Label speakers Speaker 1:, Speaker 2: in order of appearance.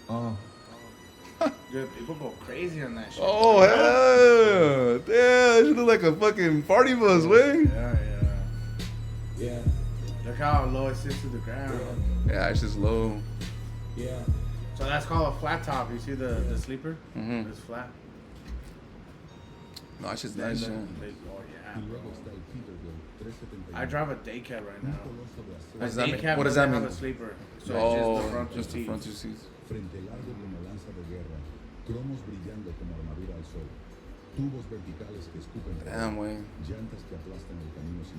Speaker 1: Oh.
Speaker 2: Dude, people go crazy on that shit.
Speaker 3: Oh, hell. Damn, you look like a fucking party bus, way.
Speaker 2: Yeah.
Speaker 1: Yeah.
Speaker 2: Look how low it sits to the ground.
Speaker 3: Yeah, it's just low.
Speaker 1: Yeah.
Speaker 2: So that's called a flat top. You see the sleeper?
Speaker 3: Mm-hmm.
Speaker 2: It's flat.
Speaker 3: No, it's just nice, yeah.
Speaker 2: Oh yeah.
Speaker 1: Y luego está el Peterbilt 371.
Speaker 2: I drive a day cab right now.
Speaker 3: What does
Speaker 2: A
Speaker 3: that
Speaker 2: day
Speaker 3: mean?
Speaker 2: cab
Speaker 3: What does that
Speaker 2: doesn't
Speaker 3: mean?
Speaker 2: have a sleeper. So
Speaker 3: Oh,
Speaker 2: it's just the front two
Speaker 3: just the
Speaker 2: seats.
Speaker 3: front two seats.
Speaker 1: Frente largo como lanza de guerra, cromos brillando como armadura al sol, tubos verticales que escupen
Speaker 3: Damn, way.
Speaker 1: llantas que aplastan el camino sin